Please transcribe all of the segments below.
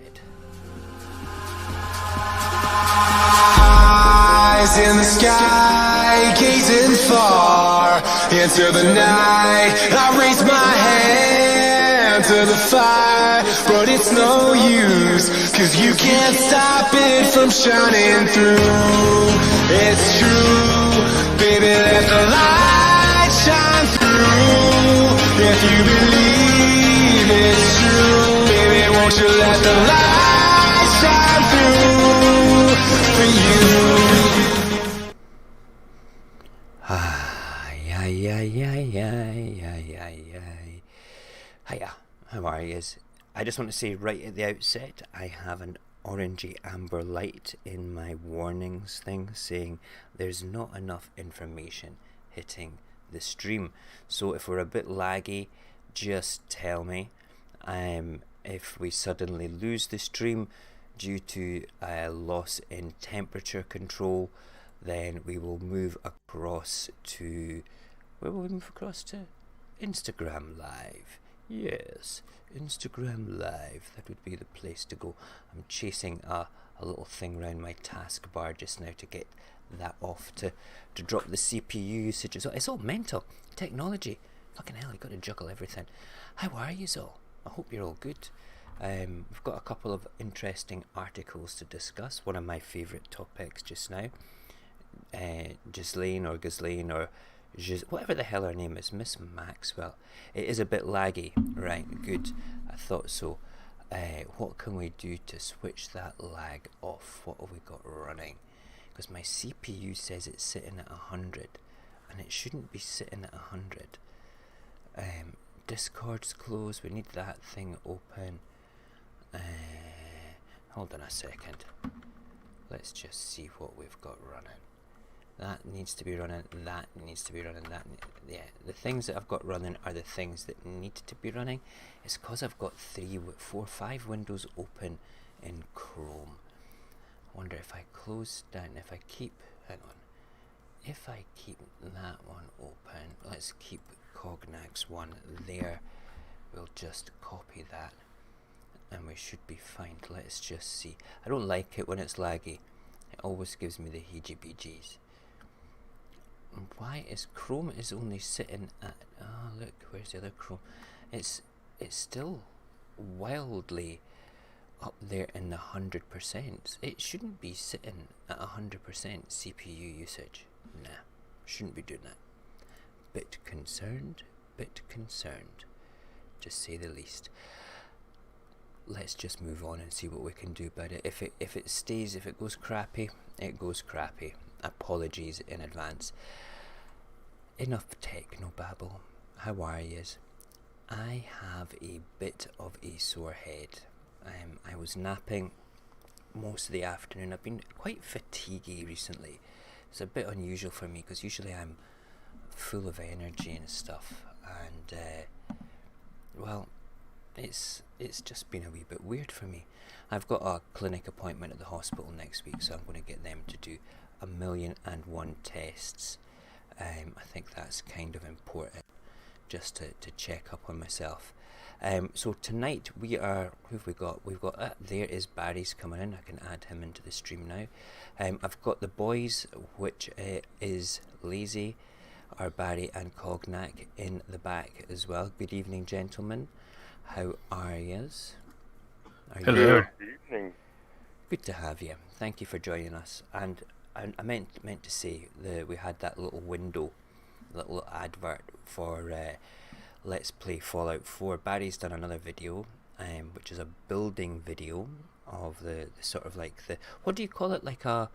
head. Eyes in the sky, gazing far into the night. I raise my hand to the fire, but it's no use, 'cause you can't stop it from shining through. It's true, baby, let the light shine through. If you believe it's true, baby, won't you let the light shine through for you. Hiya, how are you? I just want to say right at the outset, I have an orangey amber light in my warnings thing saying there's not enough information hitting the stream. So if we're a bit laggy, just tell me. If we suddenly lose the stream due to a loss in temperature control, then we will move across to... Where will we move across to? Instagram Live. Yes, Instagram Live. That would be the place to go. I'm chasing a little thing around my taskbar just now to get that off to drop the CPU usage as well. It's all mental. Technology. Fucking hell, you got to juggle everything. How are you all? I hope you're all good. We've got a couple of interesting articles to discuss. One of my favourite topics just now. Ghislaine or whatever the hell her name is, Miss Maxwell. It is a bit laggy, right? Good, I thought so. What can we do to switch that lag off? What have we got running? Because my CPU says it's sitting at 100, and it shouldn't be sitting at 100. Discord's closed. We need that thing open. Hold on a second. Let's just see what we've got running. That needs to be running, that needs to be running, yeah, the things that I've got running are the things that need to be running. It's because I've got 3, 4, 5 windows open in Chrome. I wonder if I close down, if I keep, hang on, if I keep that one open, let's keep Cognax 1 there, we'll just copy that, and we should be fine. Let's just see. I don't like it when it's laggy. It always gives me the heebie-jeebies. Why is Chrome is only sitting at, oh look, where's the other Chrome? It's still wildly up there in the 100%. It shouldn't be sitting at 100% CPU usage. Nah, shouldn't be doing that. Bit concerned, to say the least. Let's just move on and see what we can do about it. If it goes crappy, it goes crappy. Apologies in advance. Enough techno babble. How are yous? I have a bit of a sore head. I was napping most of the afternoon. I've been quite fatiguey recently. It's a bit unusual for me because usually I'm full of energy and stuff, and well, it's just been a wee bit weird for me. I've got a clinic appointment at the hospital next week, so I'm going to get them to do 1,000,001 tests. I think that's kind of important, just to check up on myself. So tonight we are, who have we got? We've got, there is Barry's coming in. I can add him into the stream now. I've got the boys, which is Lazy, our Barry and Cognac in the back as well. Good evening, gentlemen. How are yous? Hello. Good evening. Good to have you. Thank you for joining us. And I meant to say that we had that little window, little advert for Let's Play Fallout 4. Barry's done another video, which is a building video of the sort of like the, what do you call it, like a,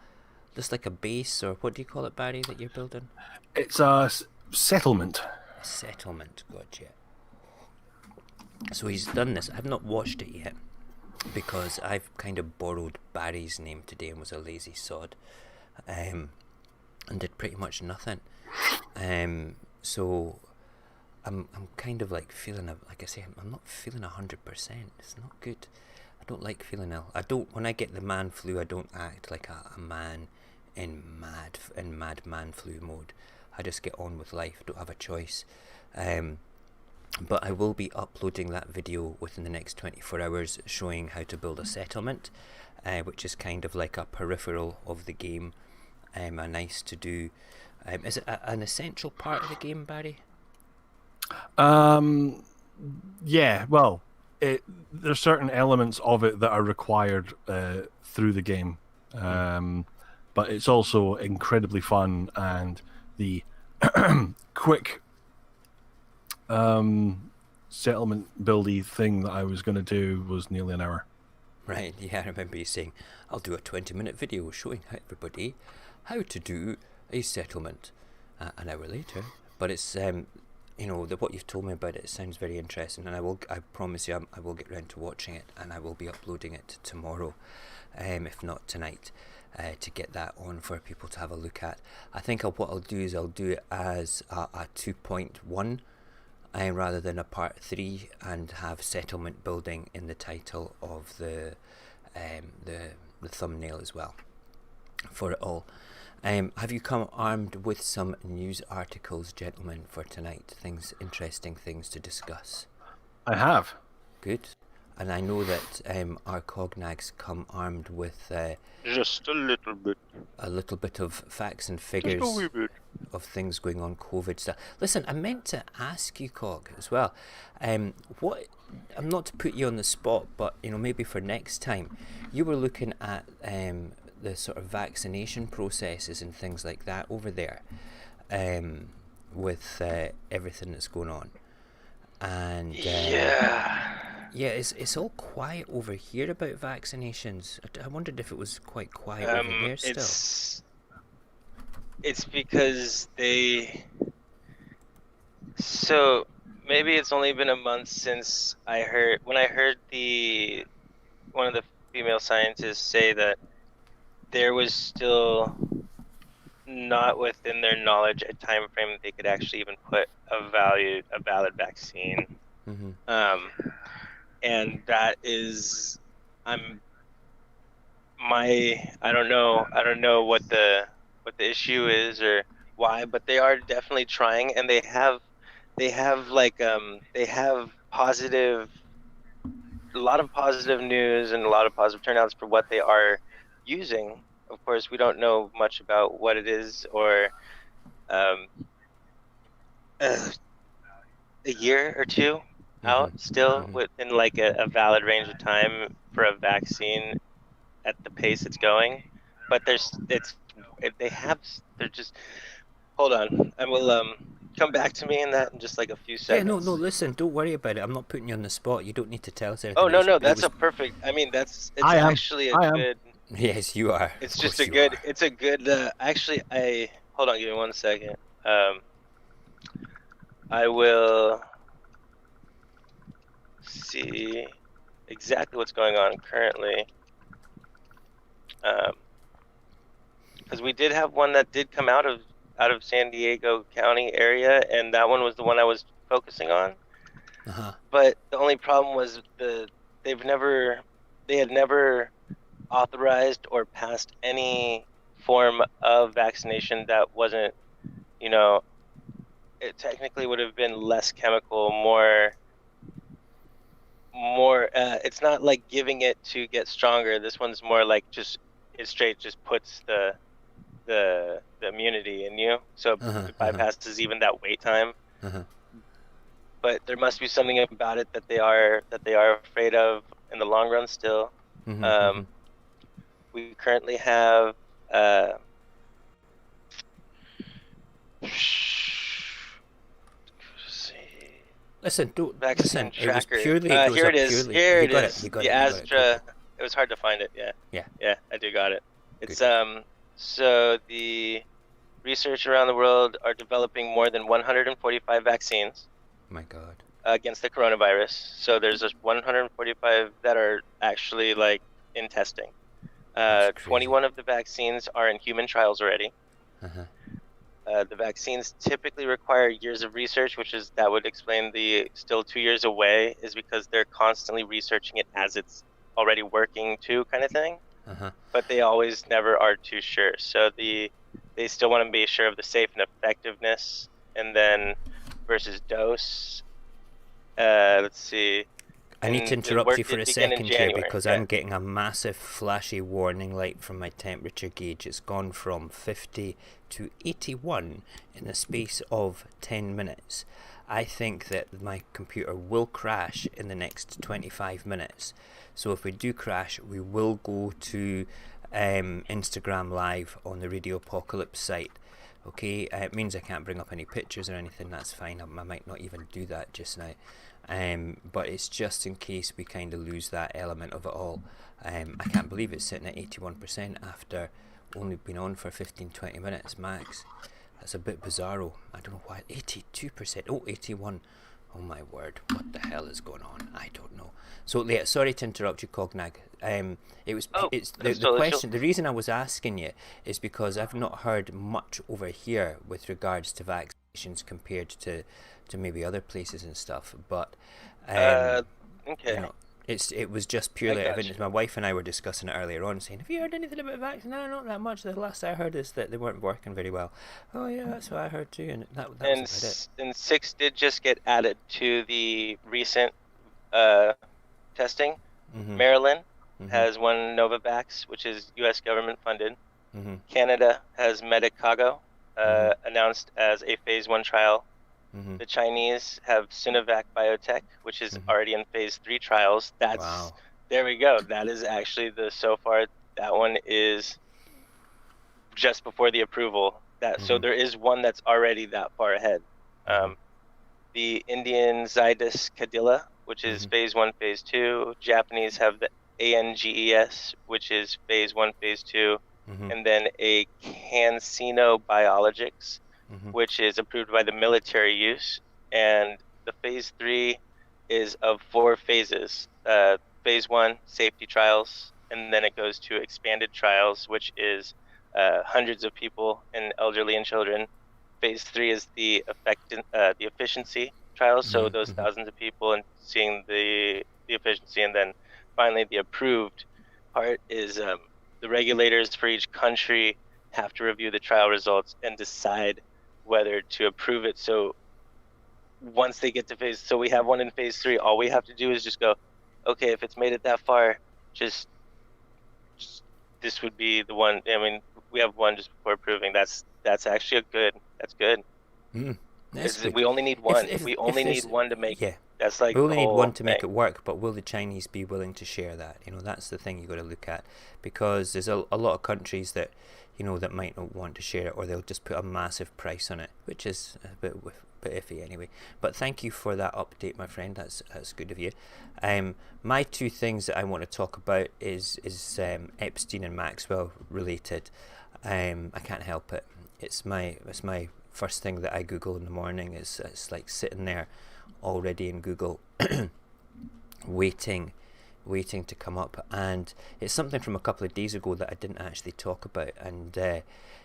just like a base, or what do you call it, Barry, that you're building? It's a settlement. A settlement, gotcha. So he's done this. I've not watched it yet because I've kind of borrowed Barry's name today and was a lazy sod, and did pretty much nothing. So I'm kind of like feeling, like I say, I'm not feeling 100%. It's not good. I don't like feeling ill. When I get the man flu, I don't act like a man in mad man flu mode. I just get on with life. I don't have a choice. but I will be uploading that video within the next 24 hours showing how to build a settlement, which is kind of like a peripheral of the game, a nice to do. Is it an essential part of the game, Barry? Yeah, well, there's certain elements of it that are required through the game, but it's also incredibly fun, and the quick settlement buildy thing that I was going to do was nearly an hour. Right, yeah, I remember you saying, I'll do a 20-minute video showing everybody how to do a settlement an hour later. But it's, what you've told me about it sounds very interesting, and I promise you I will get round to watching it, and I will be uploading it tomorrow, if not tonight, to get that on for people to have a look at. I think what I'll do is I'll do it as a 2.1, rather than a part 3, and have settlement building in the title of the thumbnail as well for it all. Have you come armed with some news articles, gentlemen, for tonight? Interesting things to discuss. I have. Good. And I know that our cognags come armed with just a little bit. A little bit of facts and figures of things going on, COVID stuff. Listen, I meant to ask you, Cog, as well. What? I'm not to put you on the spot, but maybe for next time, you were looking at the sort of vaccination processes and things like that over there, with everything that's going on, and yeah, it's all quiet over here about vaccinations. I wondered if it was quite quiet over there still. It's because so maybe it's only been a month since I heard one of the female scientists say that there was still not within their knowledge a time frame that they could actually even put a valid vaccine. Mm-hmm. And that is, I don't know what the issue is or why, but they are definitely trying, and they have a lot of positive news and a lot of positive turnouts for what they are using. Of course, we don't know much about what it is, or a year or two out still within like a valid range of time for a vaccine at the pace it's going. But they're just, hold on, I will come back to me in that in just like a few seconds. Yeah, no, listen, don't worry about it. I'm not putting you on the spot. You don't need to tell us anything. Oh no, that's a perfect, I mean, it's actually a good. Yes, you are. It's just a good, it's a good, actually, hold on, give me 1 second. I will see exactly what's going on currently. Because we did have one that did come out of San Diego County area, and that one was the one I was focusing on. But the only problem was they had never authorized or passed any form of vaccination that wasn't, it technically would have been less chemical, more it's not like giving it to get stronger. This one's more like just puts the immunity in you, so it bypasses even that wait time. But there must be something about it that they are afraid of in the long run still. We currently have listen, vaccine tracker. Here it is. The Astra. It was hard to find it. Yeah, I do got it. It's so the research around the world are developing more than 145 vaccines. My God. Against the coronavirus. So there's just 145 that are actually like in testing. 21 of the vaccines are in human trials already. The vaccines typically require years of research, that would explain the still 2 years away, is because they're constantly researching it as it's already working too, kind of thing. But they always never are too sure. So they still want to be sure of the safe and effectiveness, and then versus dose. Let's see. I need to And interrupt you for a began in second here January, because yeah. I'm getting a massive flashy warning light from my temperature gauge. It's gone from 50 to 81 in the space of 10 minutes. I think that my computer will crash in the next 25 minutes. So if we do crash, we will go to Instagram Live on the Radio Apocalypse site. Okay, it means I can't bring up any pictures or anything. That's fine. I might not even do that just now. But it's just in case we kind of lose that element of it all. I can't believe it's sitting at 81% after only been on for 15-20 minutes max. That's a bit bizarro. I don't know why. 82%. Oh, 81. Oh my word. What the hell is going on? I don't know. So yeah, sorry to interrupt you, Cognag. It's the question. The reason I was asking you is because I've not heard much over here with regards to vaccinations compared to maybe other places and stuff. But Okay. you know, it was just purely. My wife and I were discussing it earlier on, saying, "Have you heard anything about vaccines?" No, not that much. The last I heard is that they weren't working very well. Oh yeah, that's what I heard too, and that was about it. And 6 did just get added to the recent testing. Mm-hmm. Maryland has one Novavax, which is U.S. government funded. Mm-hmm. Canada has Medicago, announced as a phase 1 trial. Mm-hmm. The Chinese have Sinovac Biotech, which is already in phase 3 trials. Wow. There we go. That is actually so far, that one is just before the approval. So there is one that's already that far ahead. The Indian Zydus Cadila, which is phase 1, phase 2. Japanese have the ANGES, which is phase 1, phase 2. And then a CanSino Biologics, which is approved by the military use. And the phase 3 is of 4 phases. Phase 1, safety trials, and then it goes to expanded trials, which is hundreds of people and elderly and children. Phase 3 is the efficiency trials, so those thousands of people and seeing the efficiency. And then finally the approved part is the regulators for each country have to review the trial results and decide whether to approve it. So once they get to so we have one in phase 3, all we have to do is just go, okay, if it's made it that far, just this would be the one. I mean, we have one just before approving. That's actually that's good. We only need one. We only need one to make it. That's like we only need one to make thing. it work, but will the Chinese be willing to share that? That's the thing you got to look at, because there's a lot of countries that that might not want to share it, or they'll just put a massive price on it, which is a bit iffy anyway. But thank you for that update, my friend. That's good of you. My 2 things that I want to talk about is Epstein and Maxwell related. I can't help it. It's my first thing that I Google in the morning. It's like sitting there already in Google waiting to come up, and it's something from a couple of days ago that I didn't actually talk about, and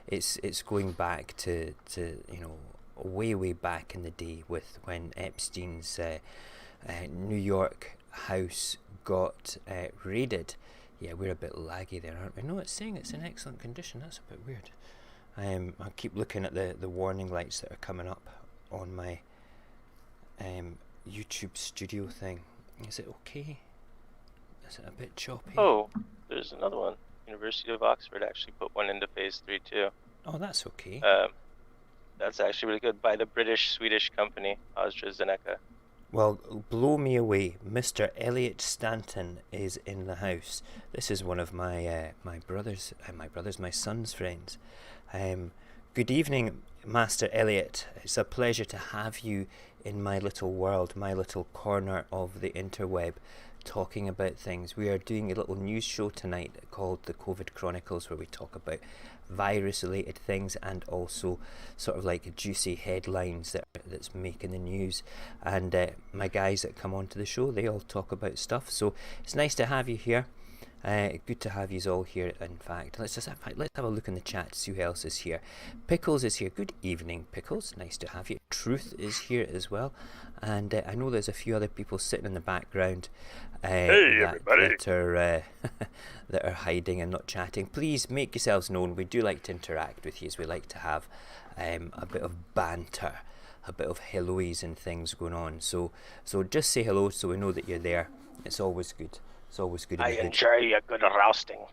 it's going back to way back in the day with when Epstein's New York house got raided. Yeah, we're a bit laggy there, aren't we? No, it's saying it's in excellent condition. That's a bit weird. I keep looking at the warning lights that are coming up on my YouTube studio thing. Is it okay? Is it a bit choppy? Oh, there's another one. University of Oxford actually put one into phase 3 too. Oh, that's okay. That's actually really good, by the British-Swedish company AstraZeneca. Well, blow me away. Mr. Elliot Stanton is in the house. This is one of my my son's friends. Good evening, Master Elliot. It's a pleasure to have you in my little world, my little corner of the interweb, talking about things. We are doing a little news show tonight called the Covid Chronicles, where we talk about virus-related things and also sort of like juicy headlines that's making the news. And my guys that come onto the show, they all talk about stuff. So it's nice to have you here. Good to have you all here. In fact, let's have a look in the chat to see who else is here. Pickles is here. Good evening, Pickles. Nice to have you. Truth is here as well, and I know there's a few other people sitting in the background. Hey, everybody! That are hiding and not chatting. Please make yourselves known. We do like to interact with you, as we like to have a bit of banter a bit of helloies and things going on. So just say hello so we know that you're there. It's always good. It's always good. I enjoy a good rousting.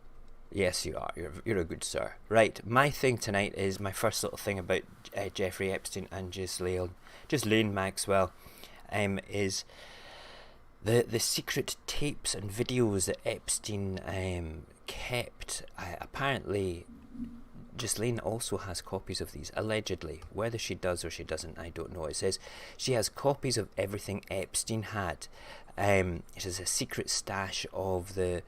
Yes, you are. You're a good sir. Right, my thing tonight is my first little thing about Jeffrey Epstein and Ghislaine Maxwell, is the secret tapes and videos that Epstein kept. Apparently, Ghislaine also has copies of these, allegedly. Whether she does or she doesn't, I don't know. It says she has copies of everything Epstein had. It is a secret stash of the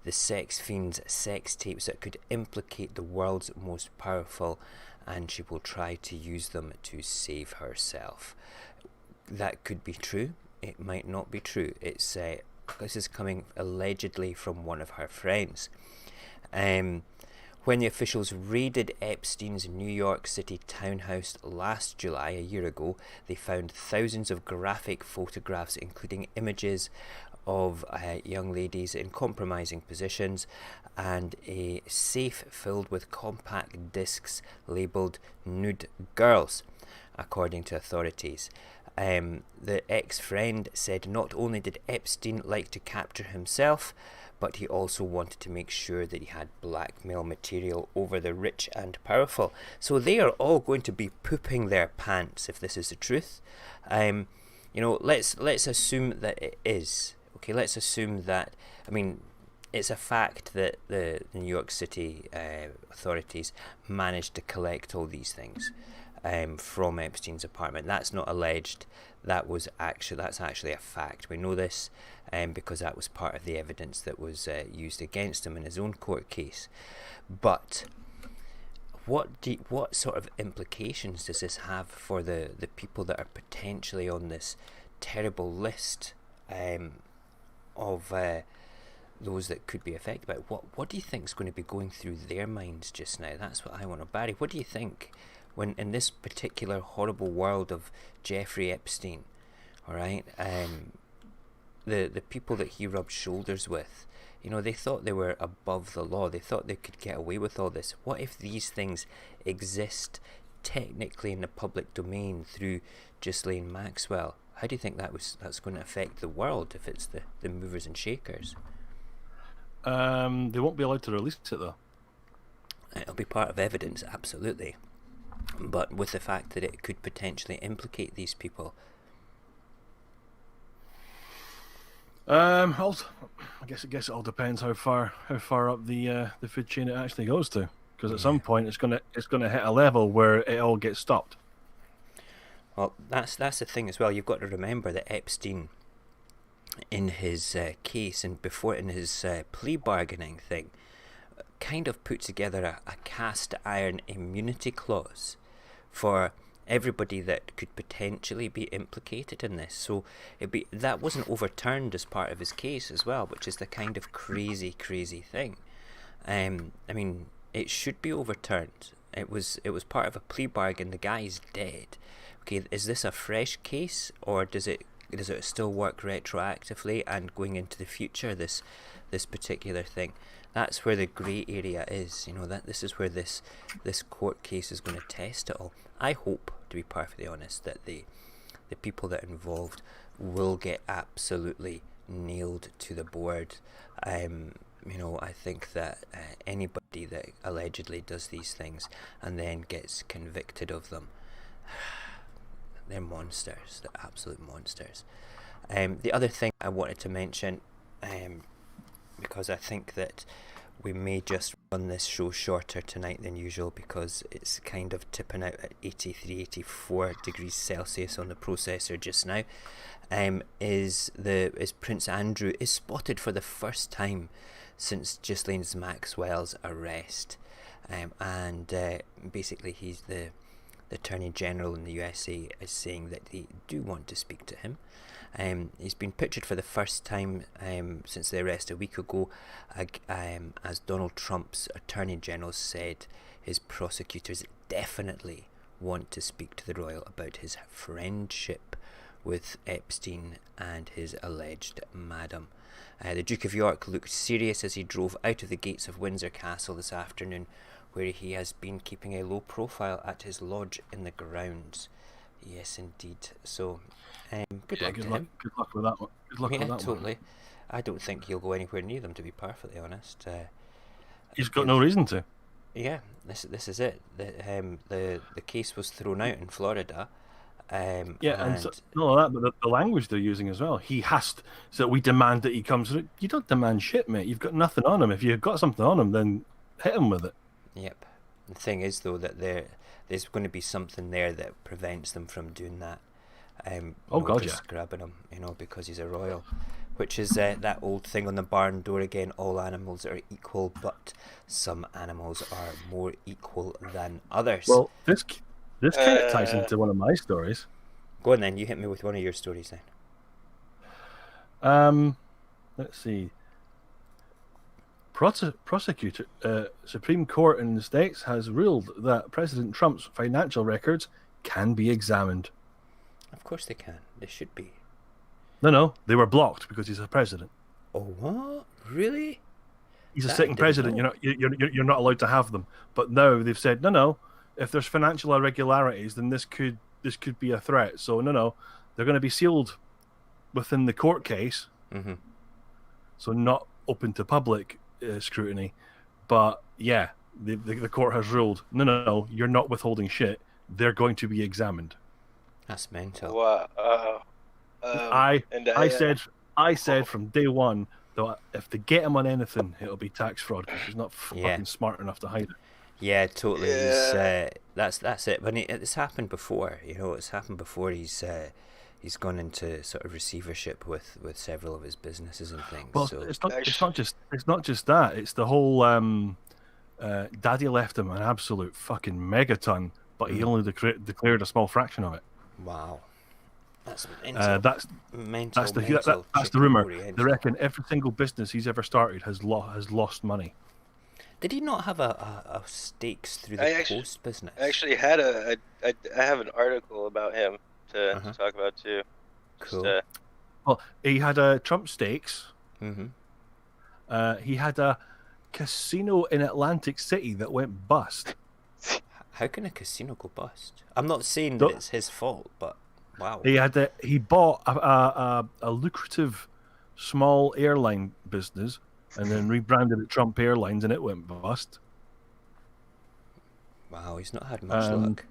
sex fiend's sex tapes that could implicate the world's most powerful, and she will try to use them to save herself. That could be true. It might not be true. This is coming allegedly from one of her friends. When the officials raided Epstein's New York City townhouse last July, a year ago, they found thousands of graphic photographs, including images of young ladies in compromising positions, and a safe filled with compact discs labelled "Nude Girls," according to authorities. The ex-friend said not only did Epstein like to capture himself, but he also wanted to make sure that he had blackmail material over the rich and powerful. So they are all going to be pooping their pants if this is the truth. Let's assume that it is. Okay, let's assume that, it's a fact that the New York City authorities managed to collect all these things from Epstein's apartment. That's not alleged. That's actually a fact. We know this because that was part of the evidence that was used against him in his own court case. But what sort of implications does this have for the people that are potentially on this terrible list of those that could be affected by it? What do you think is going to be going through their minds just now? That's what I want to know. Barry, what do you think when in this particular horrible world of Jeffrey Epstein, all right, the people that he rubbed shoulders with, they thought they were above the law. They thought they could get away with all this. What if these things exist technically in the public domain through Ghislaine Maxwell? How do you think that's going to affect the world if it's the movers and shakers? They won't be allowed to release it though. It'll be part of evidence, absolutely. But with the fact that it could potentially implicate these people. I guess it all depends how far up the food chain it actually goes to. Because at some point it's gonna hit a level where it all gets stopped. Well, that's the thing as well. You've got to remember that Epstein, in his case and before in his plea bargaining thing, kind of put together a cast iron immunity clause for everybody that could potentially be implicated in this. So that wasn't overturned as part of his case as well, which is the kind of crazy thing. It should be overturned. It was part of a plea bargain. The guy's dead. Okay, is this a fresh case, or does it still work retroactively and going into the future? This particular thing, that's where the grey area is. That this is where this court case is going to test it all. I hope, to be perfectly honest, that the people that are involved will get absolutely nailed to the board. I think that anybody that allegedly does these things and then gets convicted of them, they're monsters. They're absolute monsters. The other thing I wanted to mention, because I think that we may just run this show shorter tonight than usual because it's kind of tipping out at 83, 84 degrees Celsius on the processor just now, is Prince Andrew is spotted for the first time since Ghislaine Maxwell's arrest. Basically he's the Attorney General in the USA is saying that they do want to speak to him. He's been pictured for the first time since the arrest a week ago, as Donald Trump's Attorney General said his prosecutors definitely want to speak to the royal about his friendship with Epstein and his alleged madam. The Duke of York looked serious as he drove out of the gates of Windsor Castle this afternoon, where he has been keeping a low profile at his lodge in the grounds. Yes, indeed. So, good luck to Good luck. him. Good luck with that one. Good luck with that Totally. one. I don't think he'll go anywhere near them, to be perfectly honest. He's got no reason to. Yeah, this is it. The case was thrown out in Florida. And so, not only that, but the language they're using as well. He has to, so we demand that he comes. You don't demand shit, mate. You've got nothing on him. If you've got something on him, then hit him with it. Yep. The thing is, though, that there's going to be something there that prevents them from doing that. Just grabbing him, because he's a royal. Which is that old thing on the barn door again, all animals are equal, but some animals are more equal than others. Well, this kind of ties into one of my stories. Go on then, you hit me with one of your stories then. Let's see. Prosecutor, Supreme Court in the States has ruled that President Trump's financial records can be examined. Of course they can. They should be. No, they were blocked because he's a president. Oh, what? Really? He's a sitting president. You're not allowed to have them. But now they've said no. If there's financial irregularities, then this could be a threat. So no, they're going to be sealed within the court case. Mm-hmm. So not open to public scrutiny. But yeah, the court has ruled no, you're not withholding shit. They're going to be examined. That's mental. Wow. I said from day one that if they get him on anything, it'll be tax fraud because he's not fucking smart enough to hide it. Yeah, totally. Yeah. That's it. But it's happened before. It's happened before. He's gone into sort of receivership with several of his businesses and things. Well, so. it's not just that. It's the whole Daddy left him an absolute fucking megaton, but he only declared a small fraction of it. Wow. That's mental. That's the rumor. They reckon every single business he's ever started has lost money. Did he not have a stakes through the post business? I actually had I have an article about him to talk about too. Cool. Well, he had a Trump stakes. Mm-hmm. He had a casino in Atlantic City that went bust. How can a casino go bust? I'm not saying that it's his fault, but wow. He bought a lucrative small airline business and then rebranded it Trump Airlines, and it went bust. Wow, he's not had much luck.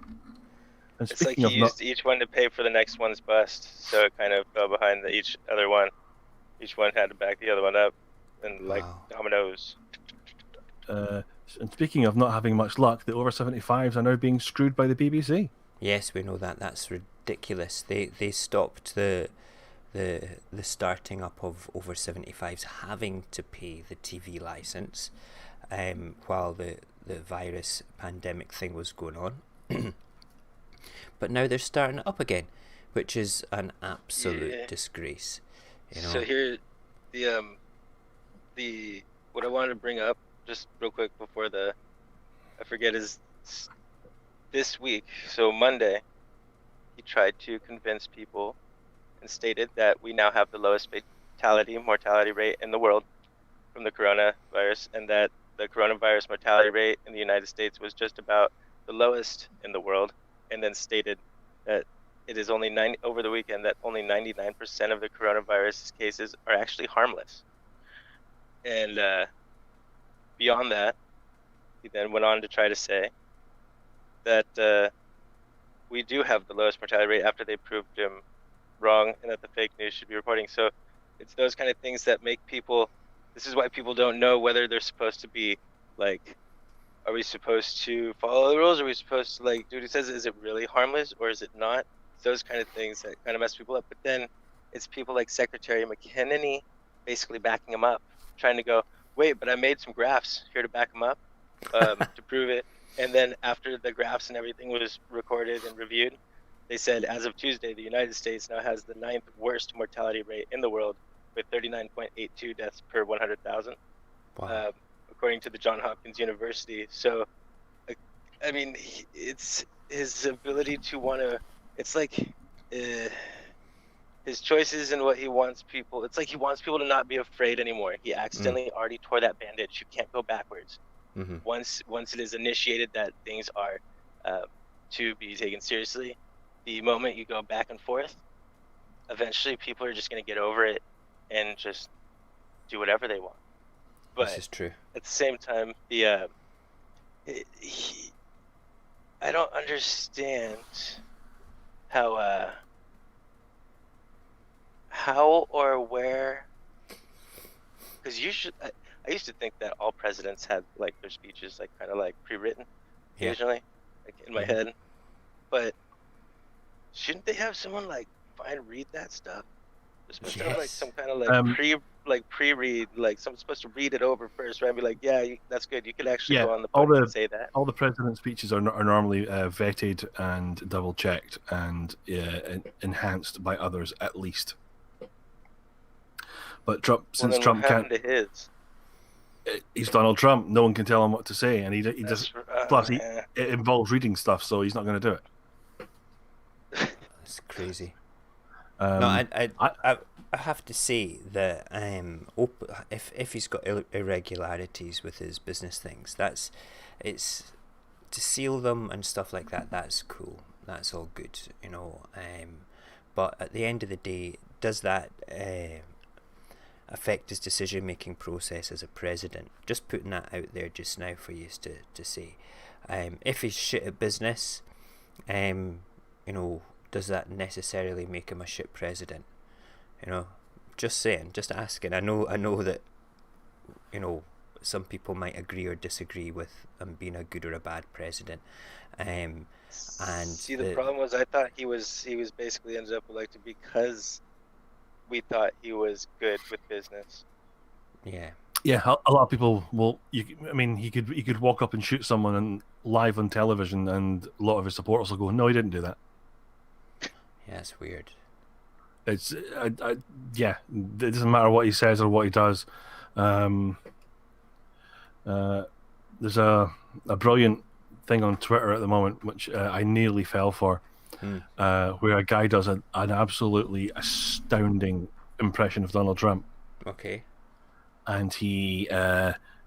And it's like he used each one to pay for the next one's bust, so it kind of fell behind each other one. Each one had to back the other one up, and like dominoes. And speaking of not having much luck, the over 75s are now being screwed by the BBC. Yes, we know that. That's ridiculous. They stopped the starting up of over 75s having to pay the TV license while the virus pandemic thing was going on. But now they're starting it up again, which is an absolute disgrace. So here, the what I wanted to bring up just real quick before I forget is this week. So Monday, he tried to convince people and stated that we now have the lowest mortality rate in the world from the coronavirus, and that the coronavirus mortality rate in the United States was just about the lowest in the world, and then stated that it is only over the weekend that only 99% of the coronavirus cases are actually harmless. And beyond that, he then went on to try to say that we do have the lowest mortality rate after they proved him wrong and that the fake news should be reporting. So it's those kind of things that make people, this is why people don't know whether they're supposed to be like, are we supposed to follow the rules? Are we supposed to like do what he says? Is it really harmless or is it not? It's those kind of things that kind of mess people up. But then it's people like Secretary McKinney basically backing him up, trying to go, wait, but I made some graphs here to back him up to prove it. And then after the graphs and everything was recorded and reviewed, they said as of Tuesday, the United States now has the 9th worst mortality rate in the world with 39.82 deaths per 100,000, according to the Johns Hopkins University. So, I mean, it's his ability to want to, it's like his choices and what he wants people, it's like he wants people to not be afraid anymore. He accidentally already tore that bandage. You can't go backwards. Once it is initiated that things are to be taken seriously, the moment you go back and forth, eventually people are just going to get over it and just do whatever they want. But this is true. at the same time, I don't understand how or where, because I used to think that all presidents had like their speeches like kind of like pre-written occasionally, like in my head, but shouldn't they have someone like read that stuff? They're supposed to have like some kind of like pre-read, like someone's supposed to read it over first, right? And be like, yeah, that's good. You can actually go on the podium and say that. All the president's speeches are normally vetted and double-checked and enhanced by others at least. But Trump, since Trump can't, to his? He's Donald Trump. No one can tell him what to say, and he does. Plus, it involves reading stuff, so he's not going to do it. That's crazy. No, I have to say that if he's got irregularities with his business things, it's to seal them and stuff like that. That's cool. That's all good, you know. But at the end of the day, does that affect his decision-making process as a president? Just putting that out there just now for you to say. If he's shit at business, you know, does that necessarily make him a shit president? You know, just saying, just asking. I know that, you know, some people might agree or disagree with him being a good or a bad president. And see, the problem was I thought he was basically ended up elected because we thought he was good with business. Yeah. Yeah, a lot of people will. I mean, he could walk up and shoot someone and live on television, and a lot of his supporters will go, "No, he didn't do that." Yeah, it's weird. It's yeah. It doesn't matter what he says or what he does. There's a brilliant thing on Twitter at the moment, which I nearly fell for, where a guy does an absolutely astounding impression of Donald Trump. Okay. And he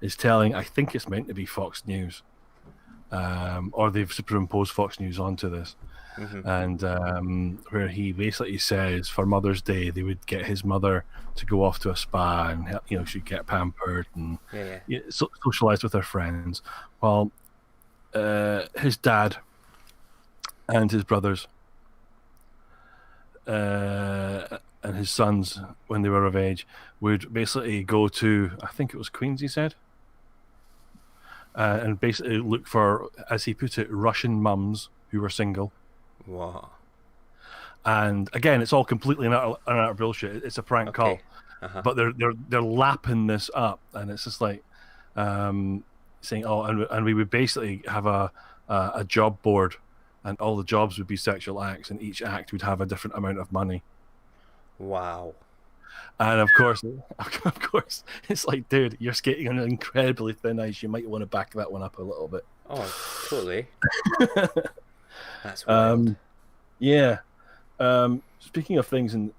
is telling, I think it's meant to be Fox News, or they've superimposed Fox News onto this. And where he basically says for Mother's Day they would get his mother to go off to a spa and, you know, she'd get pampered and socialize with her friends. Well, his dad and his brothers and his sons, when they were of age, would basically go to, I think it was Queens, he said, and basically look for, as he put it, Russian mums who were single. Wow. And again, it's all completely and utter bullshit. It's a prank call, but they're lapping this up, and it's just like saying, "Oh, and we would basically have a job board, and all the jobs would be sexual acts, and each act would have a different amount of money." Wow. And of course, it's like, dude, you're skating on an incredibly thin ice. You might want to back that one up a little bit. Oh, totally. That's wild. Yeah. Speaking of things in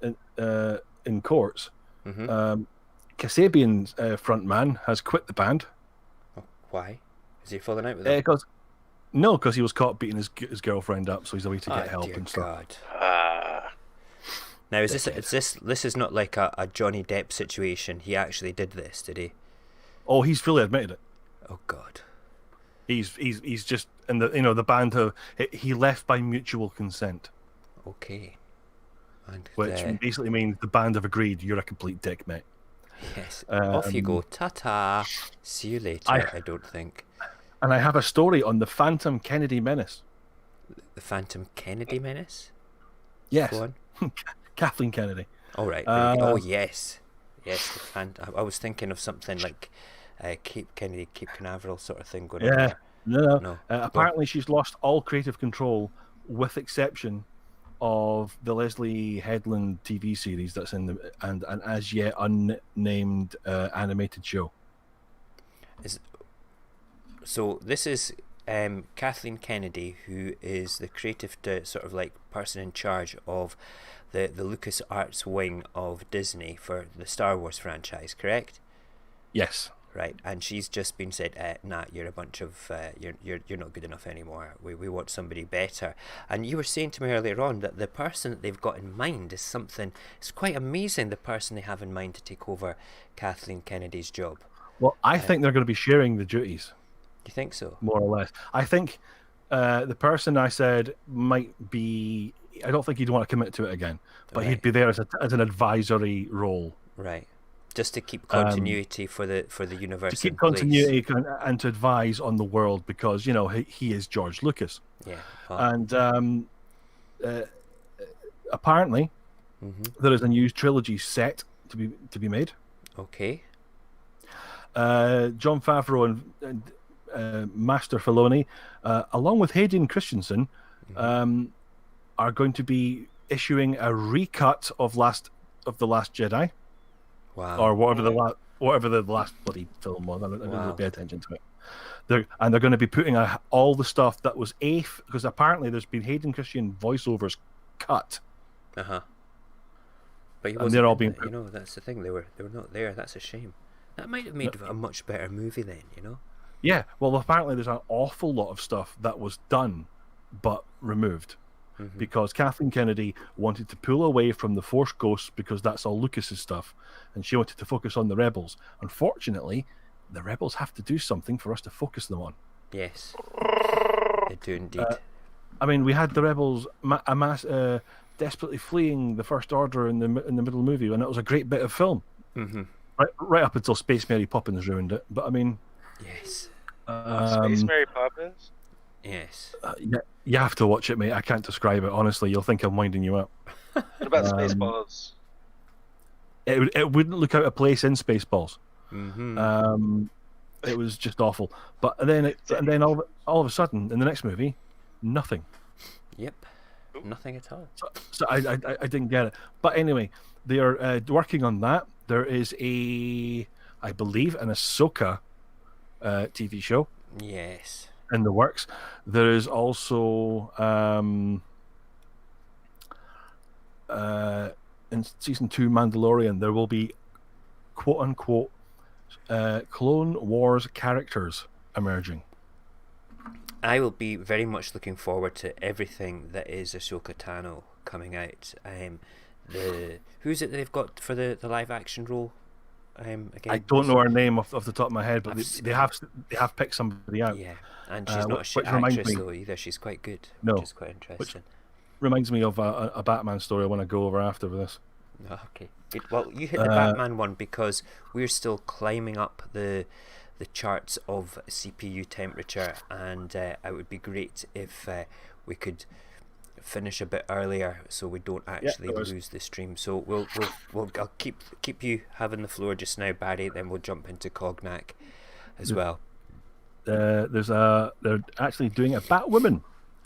courts, Kasabian's frontman has quit the band. Oh, why? Is he falling out with them? Because he was caught beating his girlfriend up, so he's away to get help and stuff. God. Now, is this is not like a Johnny Depp situation? He actually did this, did he? Oh, he's fully admitted it. Oh God. He's just in the band. He left by mutual consent. Okay. And which basically means the band have agreed you're a complete dick, mate. Yes. Off you go. Ta-ta. See you later. I don't think. And I have a story on the Phantom Kennedy Menace. The Phantom Kennedy Menace? Yes. Go on. Kathleen Kennedy. All right. Oh yes. Yes. I was thinking of something like Cape Kennedy, Cape Canaveral sort of thing going on there. No. Apparently she's lost all creative control, with exception of the Leslie Headland TV series that's in and an as yet unnamed animated show. So this is Kathleen Kennedy, who is the creative sort of like person in charge of the LucasArts wing of Disney for the Star Wars franchise, correct? Yes. Right, and she's just been said, nah, you're a bunch of, you're not good enough anymore. We want somebody better. And you were saying to me earlier on that the person that they've got in mind is something. It's quite amazing. The person they have in mind to take over Kathleen Kennedy's job. Well, I think they're going to be sharing the duties. Do you think so? More or less. I think the person I said might be. I don't think he'd want to commit to it again, but he'd be there as an advisory role. Right. Just to keep continuity for the universe. To keep continuity and to advise on the world, because he is George Lucas. Yeah. Well. And apparently, there is a new trilogy set to be made. Okay. Jon Favreau and Master Filoni, along with Hayden Christensen, are going to be issuing a recut of The Last Jedi. Wow. Or whatever the last bloody film was. I didn't really pay attention to it. They're going to be putting all the stuff that was because apparently there's been Hayden Christensen voiceovers cut. But he wasn't. And they're all being. That's the thing. They were not there. That's a shame. That might have made a much better movie then. Yeah. Well, apparently there's an awful lot of stuff that was done, but removed. Because Kathleen Kennedy wanted to pull away from the Force Ghosts because that's all Lucas's stuff, and she wanted to focus on the Rebels. Unfortunately, the Rebels have to do something for us to focus them on. Yes, they do indeed. I mean, we had the Rebels desperately fleeing the First Order in the middle of the movie, and it was a great bit of film. Right up until Space Mary Poppins ruined it. But I mean, yes, Space Mary Poppins. Yes. You have to watch it, mate. I can't describe it. Honestly, you'll think I'm winding you up. What about Spaceballs? It wouldn't look out of place in Spaceballs. It was just awful. But then all of a sudden, in the next movie, nothing. Yep. Nothing at all. So I didn't get it. But anyway, they are working on that. There is I believe, an Ahsoka TV show. Yes. In the works. There is also in season 2 Mandalorian, there will be quote unquote Clone Wars characters emerging. I will be very much looking forward to everything that is Ahsoka Tano coming out. Who's it they've got for the live action role? Again, I don't know her name off the top of my head, but they have picked somebody out. Yeah, and she's not a shit actress though either. She's quite good, which is quite interesting. Which reminds me of a Batman story I want to go over after this. Okay, good. Well, you hit the Batman one because we're still climbing up the charts of CPU temperature, and it would be great if we could finish a bit earlier so we don't actually lose the stream. So I'll keep you having the floor just now, Barry. Then we'll jump into Cognac as well. They're actually doing a Batwoman.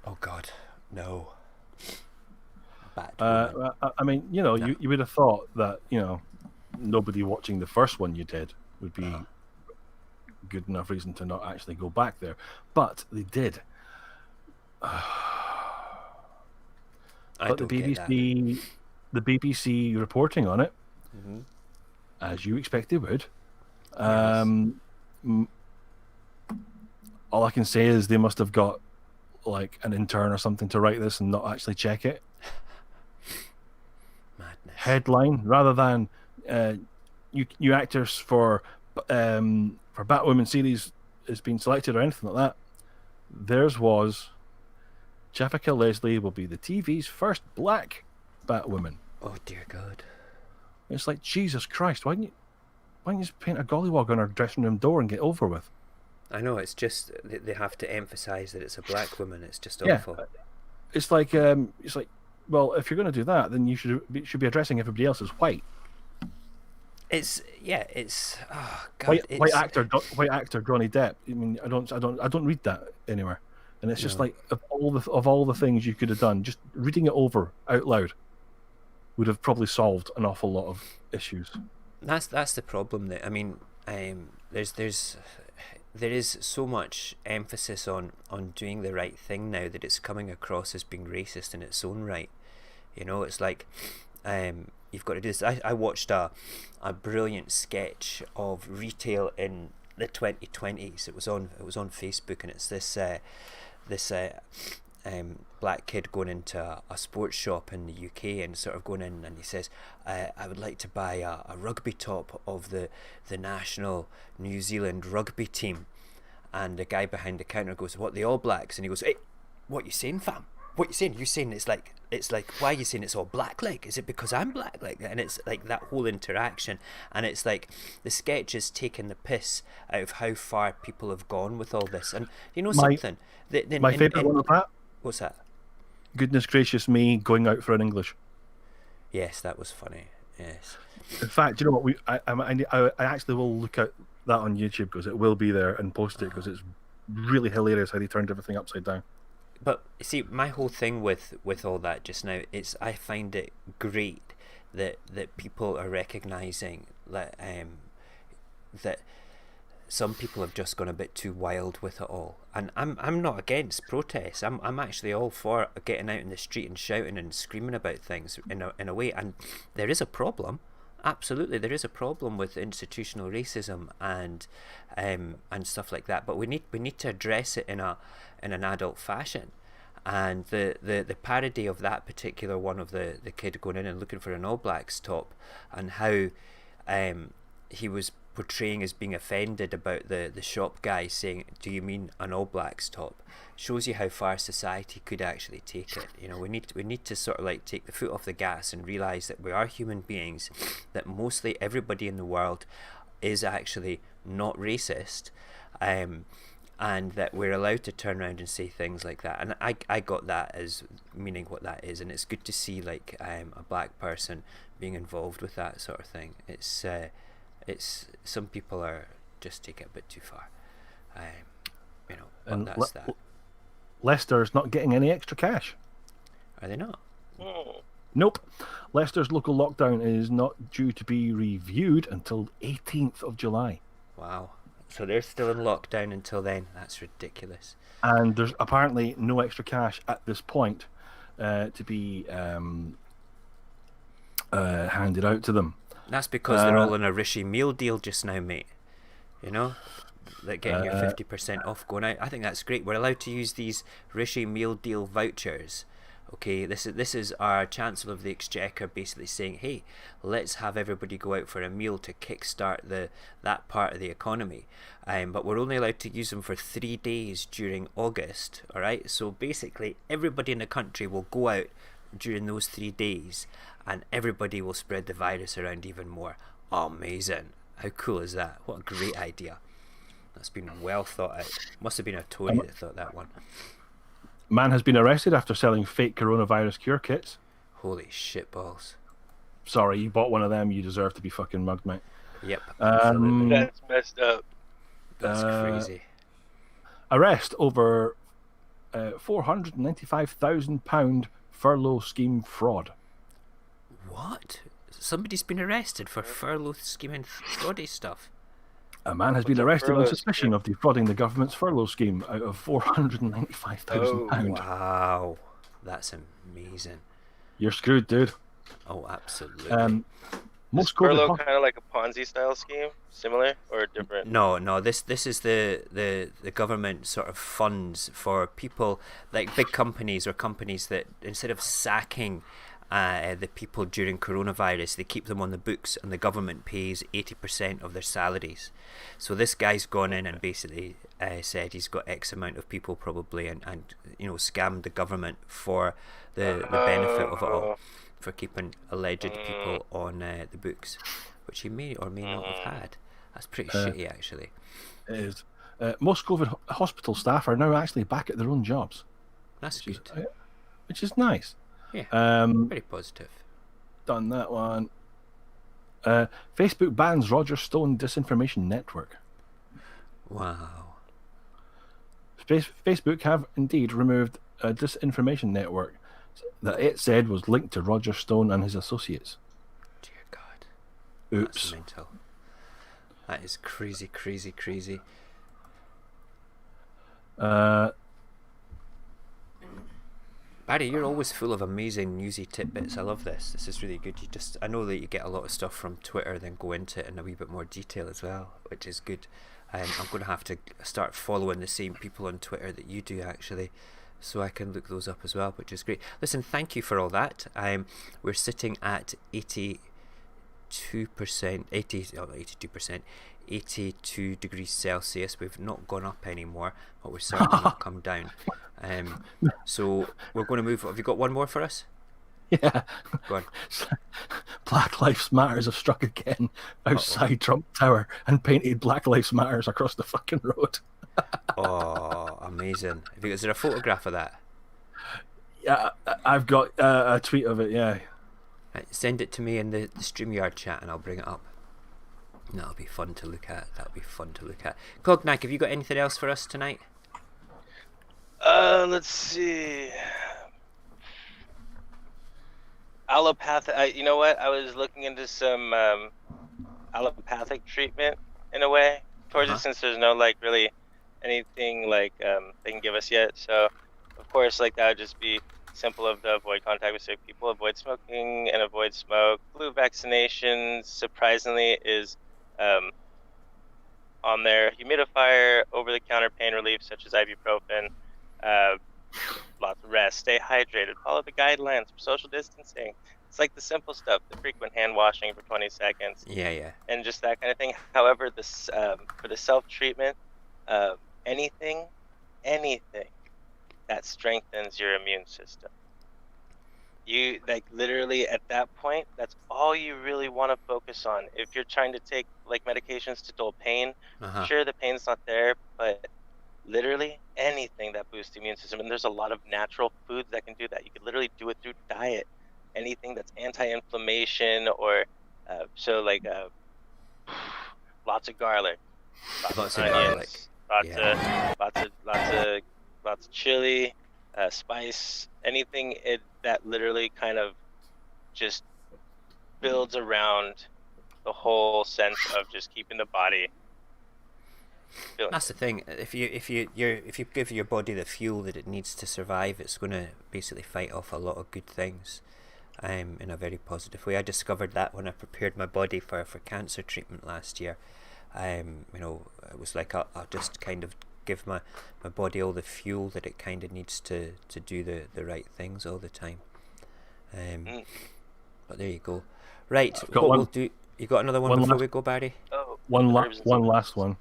Oh God, no. Batwoman. I mean, you would have thought that nobody watching the first one you did would be good enough reason to not actually go back there, but they did. But the BBC reporting on it, as you expect they would. Yes. All I can say is they must have got like an intern or something to write this and not actually check it. Madness. Headline rather than new actors for Batwoman series has been selected or anything like that. Theirs was Jessica Leslie will be the TV's first black Batwoman. Oh dear God! It's like, Jesus Christ! Why don't you just paint a gollywog on her dressing room door and get over with? I know, it's just they have to emphasise that it's a black woman. It's just awful. It's like well, if you're going to do that, then you should be addressing everybody else as white. It's oh God, white actor Johnny Depp. I mean, I don't read that anywhere. And it's just like of all the things you could have done, just reading it over out loud would have probably solved an awful lot of issues. That's the problem. That I mean, there is so much emphasis on doing the right thing now that it's coming across as being racist in its own right. It's like, you've got to do this. I watched a brilliant sketch of retail in the 2020s. It was on Facebook, and it's this black kid going into a sports shop in the UK and sort of going in, and he says, I would like to buy a rugby top of the national New Zealand rugby team. And the guy behind the counter goes, what, the All Blacks? And he goes, hey, what you saying, fam? What you saying? You saying it's like, why are you saying it's all black? Like, is it because I'm black? Like, and it's like that whole interaction, and it's like the sketch is taking the piss out of how far people have gone with all this. And you know something? My favourite one of that. What's that? Goodness gracious me, going out for an English. Yes, that was funny. Yes. In fact, you know what? I actually will look at that on YouTube, because it will be there, and post it, because it's really hilarious how they turned everything upside down. But see, my whole thing with all that just now is I find it great that people are recognizing that that some people have just gone a bit too wild with it all. And I'm not against protests. I'm actually all for getting out in the street and shouting and screaming about things in a way. And there is a problem. Absolutely, there is a problem with institutional racism and stuff like that. But we need to address it in an adult fashion. And the parody of that particular one of the kid going in and looking for an All Blacks top, and how he was portraying as being offended about the shop guy saying, do you mean an All Blacks top, shows you how far society could actually take it. You know, we need to sort of like take the foot off the gas and realize that we are human beings, that mostly everybody in the world is actually not racist, and that we're allowed to turn around and say things like that. And I got that as meaning what that is, and it's good to see like a black person being involved with that sort of thing. It's some people are just take it a bit too far, you know. And that's that. Leicester's not getting any extra cash. Are they not? Nope. Leicester's local lockdown is not due to be reviewed until 18th of July. Wow. So they're still in lockdown until then. That's ridiculous. And there's apparently no extra cash at this point to be handed out to them. That's because they're all on a Rishi meal deal just now, mate. You know? Like getting your 50% off going out. I think that's great. We're allowed to use these Rishi meal deal vouchers. Okay, this is our Chancellor of the Exchequer basically saying, hey, let's have everybody go out for a meal to kickstart that part of the economy. But we're only allowed to use them for 3 days during August, all right? So basically, everybody in the country will go out during those 3 days, and everybody will spread the virus around even more. Amazing. How cool is that? What a great idea. That's been well thought out. Must have been a Tory that thought that one. Man has been arrested after selling fake coronavirus cure kits. Holy shit balls. Sorry, you bought one of them, you deserve to be fucking mugged, mate. Yep, absolutely. That's messed up. That's crazy. Arrest over £495,000 furlough scheme fraud. What? Somebody's been arrested for furlough scheme and fraudy stuff. A man has been arrested on suspicion of defrauding the government's furlough scheme out of £495,000. Wow, that's amazing. You're screwed, dude. Oh, absolutely. Most furlough kind of like a Ponzi style scheme, similar or different? No. This is the government sort of funds for people like big companies or companies that instead of sacking the people during coronavirus, they keep them on the books, and the government pays 80% of their salaries. So this guy's gone in and basically said he's got X amount of people probably, and you know, scammed the government for the benefit of it all, for keeping alleged people on the books, which he may or may not have had. That's pretty shitty, actually. It is. Most COVID hospital staff are now actually back at their own jobs. That's good. Which is nice. Yeah, very positive. Done that one. Facebook bans Roger Stone disinformation network. Wow. Facebook have indeed removed a disinformation network that it said was linked to Roger Stone and his associates. Dear God. Oops. That's mental. That is crazy, crazy, crazy. Barry, you're always full of amazing newsy tidbits. I love this. This is really good. I know that you get a lot of stuff from Twitter, then go into it in a wee bit more detail as well, which is good. I'm going to have to start following the same people on Twitter that you do, actually, so I can look those up as well, which is great. Listen, thank you for all that. We're sitting at 82%, 82 degrees Celsius. We've not gone up anymore, but we've certainly not come down. So we're going to move. Have you got one more for us? Yeah. Go on. Black Lives Matters have struck again outside Trump Tower and painted Black Lives Matters across the fucking road. Oh, amazing. Is there a photograph of that? Yeah, I've got a tweet of it, yeah. Right, send it to me in the StreamYard chat and I'll bring it up. That'll be fun to look at. Cognac, have you got anything else for us tonight? Let's see. Allopathic. You know what? I was looking into some allopathic treatment in a way towards it, since there's no like really anything like they can give us yet. So, of course, like that would just be simple of the avoid contact with sick people, avoid smoking, and avoid smoke. Flu vaccinations, surprisingly, is on their humidifier, over-the-counter pain relief such as ibuprofen. Lots of rest, stay hydrated, follow the guidelines for social distancing. It's like the simple stuff, the frequent hand washing for 20 seconds. Yeah. And just that kind of thing. However, this for the self-treatment, anything that strengthens your immune system. You, like, literally at that point, that's all you really want to focus on. If you're trying to take like medications to dull pain, sure, the pain's not there, but literally anything that boosts the immune system, and there's a lot of natural foods that can do that. You could literally do it through diet. Anything that's anti-inflammation, or lots of garlic, lots of onions, lots of chili, spice, anything that literally kind of just builds around the whole sense of just keeping the body. That's the thing. If you give your body the fuel that it needs to survive, it's going to basically fight off a lot of good things, in a very positive way. I discovered that when I prepared my body for cancer treatment last year. It was like I'll just kind of give my body all the fuel that it kind of needs to do the right things all the time. But there you go. Right, we'll do. You got another one before we go, Barry? Oh, one last one.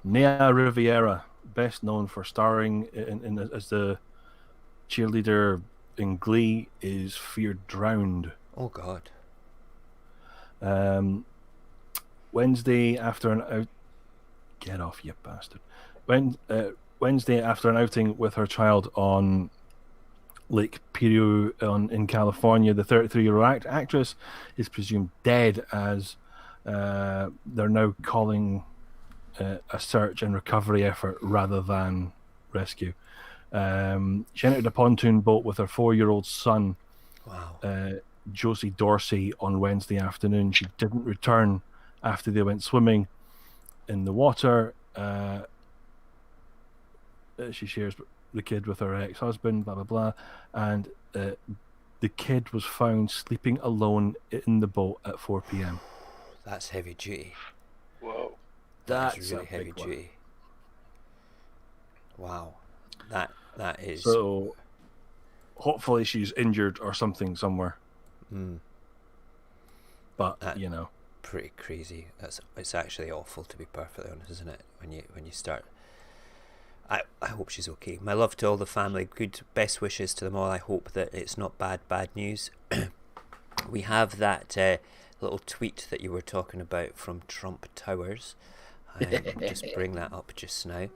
Nea Riviera, best known for starring in as the cheerleader in Glee, is feared drowned. Oh God. Wednesday after an get off, you bastard. Wednesday after an outing with her child on Lake Piru in California, the 33-year-old actress is presumed dead, as they're now calling a search and recovery effort rather than rescue. She entered a pontoon boat with her 4-year-old son, Josie Dorsey, on Wednesday afternoon. She didn't return after they went swimming in the water. She shares the kid with her ex-husband, blah, blah, blah. And the kid was found sleeping alone in the boat at 4 p.m. That's heavy duty. Whoa. That's really heavy duty. Wow. That is... So, hopefully she's injured or something somewhere. But, pretty crazy. It's actually awful, to be perfectly honest, isn't it? When you start... I hope she's okay. My love to all the family. Good, best wishes to them all. I hope that it's not bad news. We have that little tweet that you were talking about from Trump Towers. Just bring that up just now.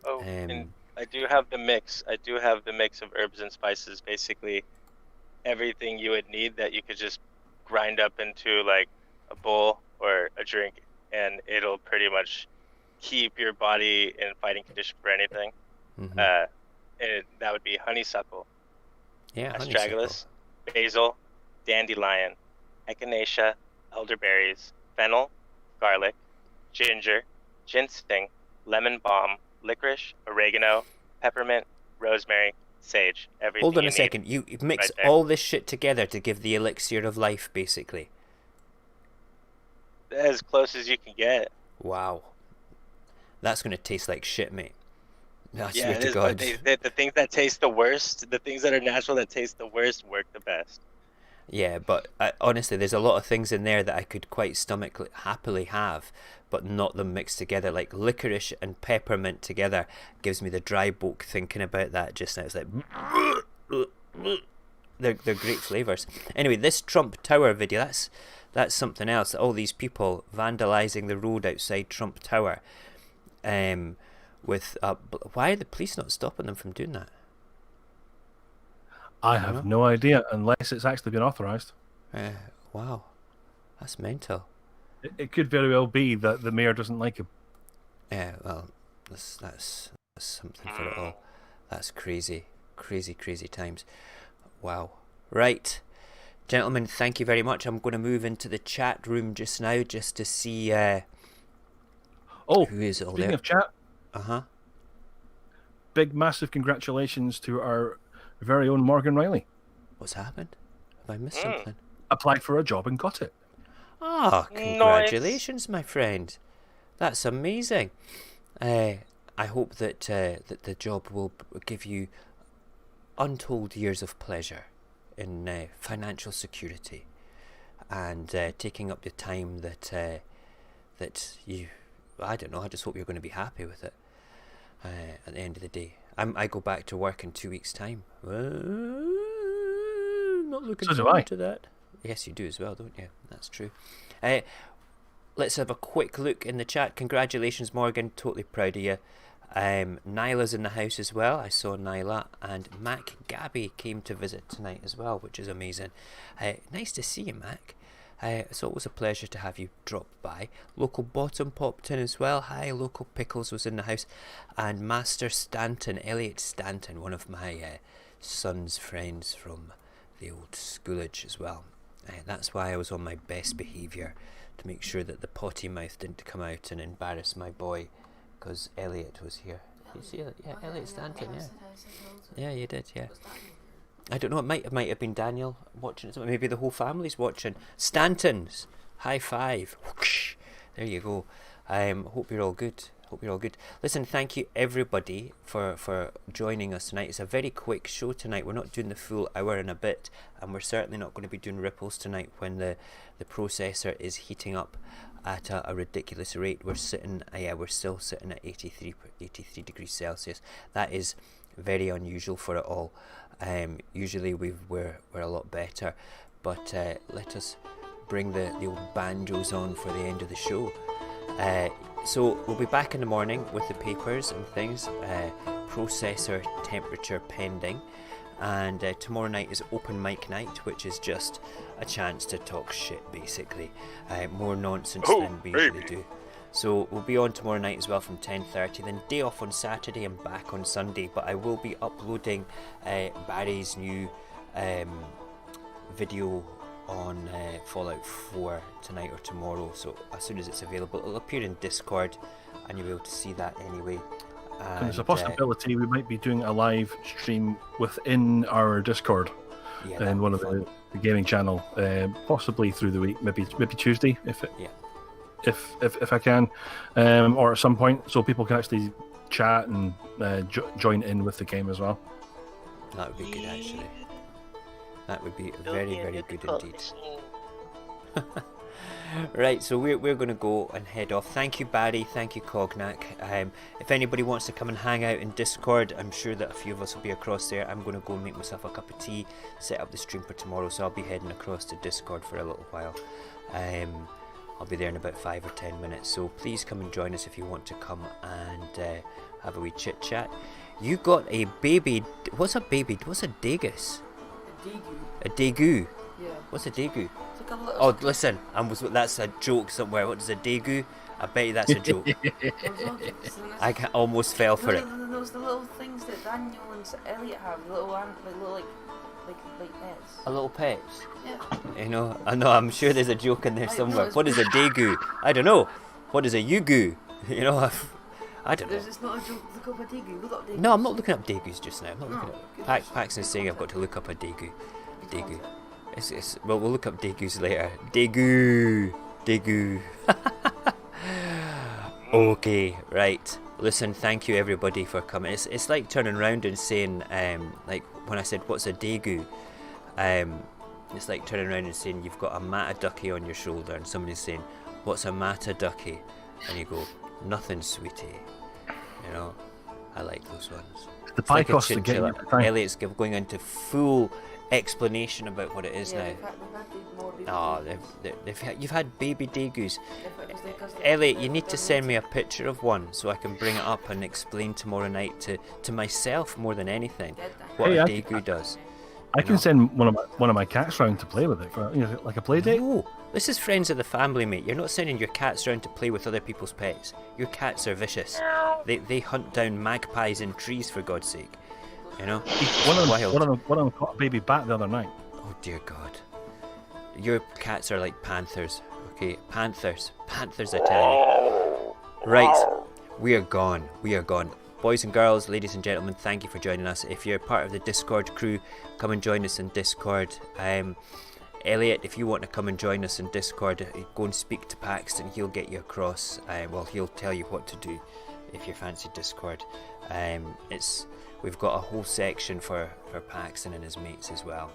Oh, and I do have the mix. I do have the mix of herbs and spices. Basically, everything you would need that you could just grind up into like a bowl or a drink, and it'll pretty much keep your body in fighting condition for anything. And that would be honeysuckle, astragalus, basil, dandelion, echinacea, elderberries, fennel, garlic, ginger, ginseng, lemon balm, licorice, oregano, peppermint, rosemary, sage. Everything. Hold on you a need. second. You mix right there. all this shit together to give the elixir of life, basically. As close as you can get. Wow. That's going to taste like shit, mate. I Yeah, swear it to is, God. but the things that taste the worst, the things that are natural that taste the worst, work the best. Yeah, but honestly, there's a lot of things in there that I could quite happily have, but not them mixed together. Like licorice and peppermint together gives me the dry bulk thinking about that just now. It's like... They're great flavours. Anyway, this Trump Tower video, that's something else. All these people vandalising the road outside Trump Tower. With why are the police not stopping them from doing that? I have no idea unless it's actually been authorised. Wow, that's mental. It could very well be that the mayor doesn't like him. Yeah, well, that's something for it all. That's crazy times. Wow. Right, gentlemen, thank you very much. I'm going to move into the chat room just now just to see who is all there. Speaking of chat, big massive congratulations to our very own Morgan Riley. What's happened? Have I missed something? Applied for a job and got it. Ah, congratulations, my friend. That's amazing. I hope that that the job will give you untold years of pleasure in financial security and taking up the time that that you... I don't know, I just hope you're going to be happy with it at the end of the day. I go back to work in 2 weeks' time. Not looking forward to that. Yes, you do as well, don't you? That's true. Let's have a quick look in the chat. Congratulations, Morgan. Totally proud of you. Nyla's in the house as well. I saw Nyla, and Mac Gabby came to visit tonight as well, which is amazing. Nice to see you, Mac. It's always a pleasure to have you drop by. Local Bottom popped in as well. Hi, Local Pickles was in the house. And Master Stanton, Elliot Stanton, one of my son's friends from the old schoolage as well. That's why I was on my best behaviour, to make sure that the potty mouth didn't come out and embarrass my boy, because Elliot was here. You see it? Yeah, Elliot Stanton, yeah. Yeah, you did, yeah. I don't know, it might have been Daniel watching it. Maybe the whole family's watching. Stanton's, high five. Whoosh. There you go. Hope you're all good. Listen, thank you everybody for joining us tonight. It's a very quick show tonight. We're not doing the full hour and a bit, and we're certainly not going to be doing ripples tonight when the processor is heating up at a ridiculous rate. We're still sitting at 83 degrees Celsius. That is very unusual for it all. Usually we're a lot better, but let us bring the old banjos on for the end of the show. So we'll be back in the morning with the papers and things, processor temperature pending, and tomorrow night is open mic night, which is just a chance to talk shit, basically. More nonsense than we usually do. So we'll be on tomorrow night as well from 10:30, then day off on Saturday and back on Sunday, but I will be uploading Barry's new video on Fallout 4 tonight or tomorrow, so as soon as it's available it'll appear in Discord and you'll be able to see that anyway. And there's a possibility we might be doing a live stream within our Discord, in one of the gaming channel, possibly through the week, maybe Tuesday if I can, or at some point, so people can actually chat and join in with the game as well. That would be good, actually. That would be very, very good indeed. Right, so we're going to go and head off. Thank you, Barry. Thank you, Cognac. If anybody wants to come and hang out in Discord, I'm sure that a few of us will be across there. I'm going to go and make myself a cup of tea, set up the stream for tomorrow, so I'll be heading across to Discord for a little while. I'll be there in about 5 or 10 minutes, so please come and join us if you want to come and have a wee chit chat. You got a baby. What's a baby? What's a dagus? A degu. Yeah. What's a degu? It's like a little... Oh, listen, that's a joke somewhere. What is a degu? I bet you that's a joke. I almost fell for it. Those the little things that Daniel and Elliot have, the little pets. A little pets? Yeah. You know, I know, I'm sure there's a joke in there somewhere. What is a degu? I don't know. What is a yugu? You know, I don't know. It's not a joke. Look up a Daegu. Look up Daegu. No, I'm not looking up Degus just now. I'm not No, looking good. up. Paxton's saying I've got to look up a Degu. Degu. Well, we'll look up Degus later. Degu. Degu. Okay, right. Listen, thank you everybody for coming. It's like turning around and saying, like when I said, what's a Degu? It's like turning around and saying you've got a Mata Ducky on your shoulder, and somebody's saying, what's a Mata Ducky? And you go, nothing, sweetie. You know, I like those ones. The pie costs to get chinchilla. you the time. Elliot's going into full explanation about what it is now. We've had more baby Oh, Daegus. you've had baby Degus. It was because Elliot, you need to send me a picture of one so I can bring it up and explain tomorrow night to myself more than anything what Hey, a I- Degu does. I can send one of my cats round to play with it for like a play date. No, this is friends of the family, mate. You're not sending your cats around to play with other people's pets. Your cats are vicious. They hunt down magpies in trees, for God's sake. You know, wild. One of them caught a baby bat the other night. Oh dear God. Your cats are like panthers, okay? Panthers, I tell you. Right, we are gone. Boys and girls, ladies and gentlemen, thank you for joining us. If you're part of the Discord crew, come and join us in Discord. Elliot, if you want to come and join us in Discord, go and speak to Paxton. He'll get you across. He'll tell you what to do if you fancy Discord. We've got a whole section for Paxton and his mates as well.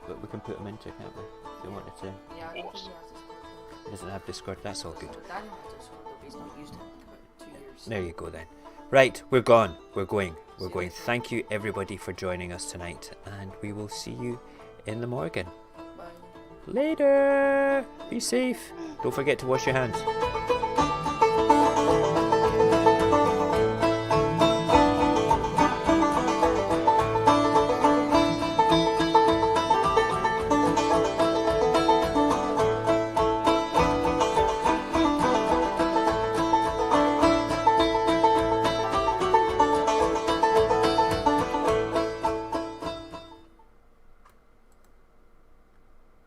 But we can put them into it, can't we? If you wanted to. Yeah, I think he has Discord. He doesn't have Discord, that's all good. So Daniel has Discord, but he's not used it in about 2 years. There you go then. Right, we're gone. We're going. Thank you everybody for joining us tonight, and we will see you in the Morgan. Bye. Later. Be safe. Don't forget to wash your hands.